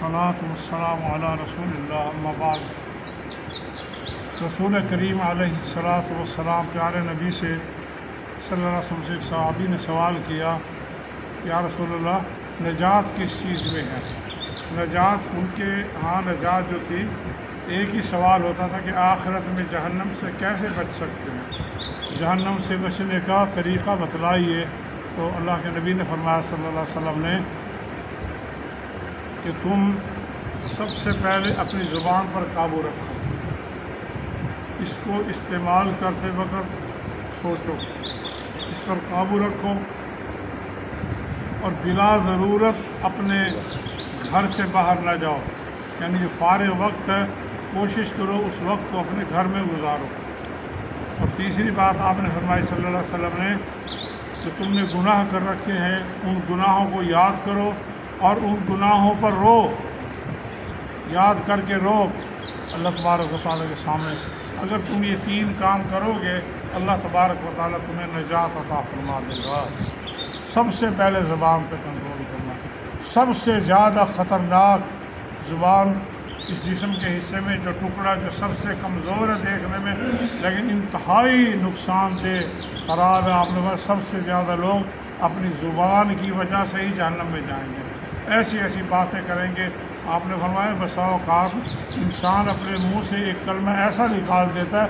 والصلاة والسلام علی رسول اللہ اما بعد۔ رسول کریم علیہ الصلاۃ والسلام پیارے نبی سے صلی اللہ علیہ وسلم سے ایک صحابی نے سوال کیا، یا رسول اللہ نجات کس چیز میں ہے؟ نجات ان کے ہاں نجات جو تھی ایک ہی سوال ہوتا تھا کہ آخرت میں جہنم سے کیسے بچ سکتے ہیں، جہنم سے بچنے کا طریقہ بتلائیے۔ تو اللہ کے نبی نے فرمایا صلی اللہ علیہ وسلم نے کہ تم سب سے پہلے اپنی زبان پر قابو رکھو، اس کو استعمال کرتے وقت سوچو، اس پر قابو رکھو، اور بلا ضرورت اپنے گھر سے باہر نہ جاؤ، یعنی جو فارغ وقت ہے کوشش کرو اس وقت کو اپنے گھر میں گزارو۔ اور تیسری بات آپ نے فرمائی صلی اللہ علیہ وسلم نے کہ تم نے گناہ کر رکھے ہیں، ان گناہوں کو یاد کرو اور ان گناہوں پر رو، یاد کر کے رو اللہ تبارک و تعالیٰ کے سامنے۔ اگر تم یہ تین کام کرو گے اللہ تبارک و تعالیٰ تمہیں نجات عطا فرما دے گا۔ سب سے پہلے زبان پہ کنٹرول کرنا، سب سے زیادہ خطرناک زبان اس جسم کے حصے میں جو ٹکڑا جو سب سے کمزور ہے دیکھنے میں لیکن انتہائی نقصان دہ خراب ہے، آپ نے کہا سب سے زیادہ لوگ اپنی زبان کی وجہ سے ہی جہنم میں جائیں گے، ایسی ایسی باتیں کریں گے۔ آپ نے فرمایا بسا اوقات انسان اپنے منہ سے ایک کلمہ ایسا نکال دیتا ہے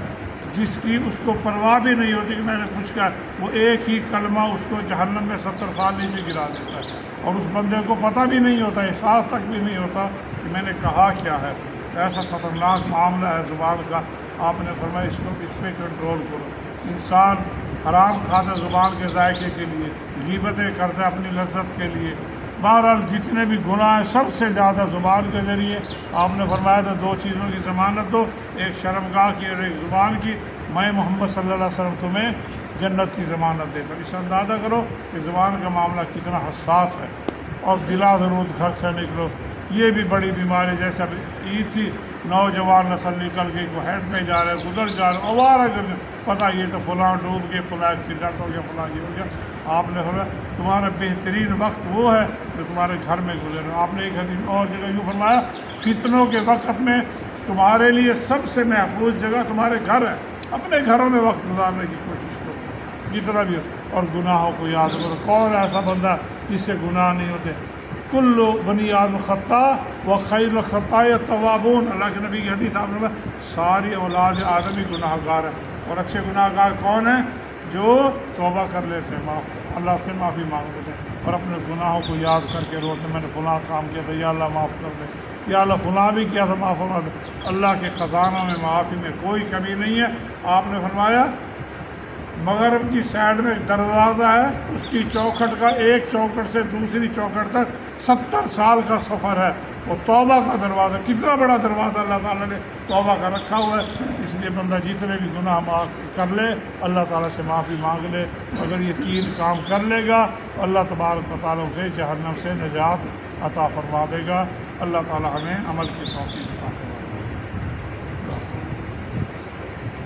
جس کی اس کو پرواہ بھی نہیں ہوتی کہ میں نے کچھ کہا، وہ ایک ہی کلمہ اس کو جہنم میں 70 سال نیچے گرا دیتا ہے، اور اس بندے کو پتہ بھی نہیں ہوتا، احساس تک بھی نہیں ہوتا کہ میں نے کہا کیا ہے۔ ایسا خطرناک معاملہ ہے زبان کا۔ آپ نے فرمایا اس پہ کنٹرول کرو۔ انسان حرام کھاتا زبان کے ذائقے کے لیے، غیبتیں کرتا ہے اپنی لذت کے لیے، بہرحال جتنے بھی گناہ ہیں سب سے زیادہ زبان کے ذریعے۔ آپ نے فرمایا تھا دو چیزوں کی ضمانت دو، ایک شرمگاہ کی اور ایک زبان کی، میں محمد صلی اللہ علیہ وسلم تمہیں جنت کی ضمانت دیتا ہوں۔ اس اندازہ کرو کہ زبان کا معاملہ کتنا حساس ہے۔ اور بلا ضرورت گھر سے نکلو، یہ بھی بڑی بیماری، جیسے اب عید تھی نوجوان نسل نکل گئی، وہ ہیڈ پہ جا رہے گزر جا رہے آوارہ گرد، پتہ یہ تو فلاں ڈوب گئے، فلاں ایکسیڈنٹ ہو گیا، فلاں یہ ہو گیا۔ آپ نے فرمایا تمہارا بہترین وقت وہ ہے جو تمہارے گھر میں گزرے۔ آپ نے ایک حدیث اور جگہ یوں فرمایا فتنوں کے وقت میں تمہارے لیے سب سے محفوظ جگہ تمہارے گھر ہے، اپنے گھروں میں وقت گزارنے کی کوشش کرو جتنا بھی ہو، اور گناہوں کو یاد کرو۔ کون ایسا بندہ جس سے گناہ نہیں ہوتے؟ کل بنی آدم خطا و خیر الخطاء التوابون، اللہ کے نبی کی حدیث آپ نے ساری اولاد آدم ہی گناہ گار ہے، اور اچھے گناہ گار کون ہیں؟ جو توبہ کر لیتے ہیں، اللہ سے معافی مانگ لیتے ہیں اور اپنے گناہوں کو یاد کر کے روتے، میں نے فلاں کام کیا تھا یا اللہ معاف کر دے، یا اللہ فلاں بھی کیا تھا معاف فرما دے۔ اللہ کے خزانوں میں معافی میں کوئی کمی نہیں ہے۔ آپ نے فرمایا مغرب کی سائڈ میں ایک دروازہ ہے، اس کی چوکھٹ کا ایک چوکھٹ سے دوسری چوکھٹ تک 70 سال کا سفر ہے، وہ توبہ کا دروازہ۔ کتنا بڑا دروازہ اللہ تعالیٰ نے توبہ کا رکھا ہوا ہے۔ اس لیے بندہ جتنے بھی گناہ معاف کر لے اللہ تعالیٰ سے معافی مانگ لے، اگر یہ تین کام کر لے گا اللہ تبارک و تعالیٰ سے جہنم سے نجات عطا فرما دے گا۔ اللہ تعالیٰ ہمیں عمل کی توفیق عطا فرمائے۔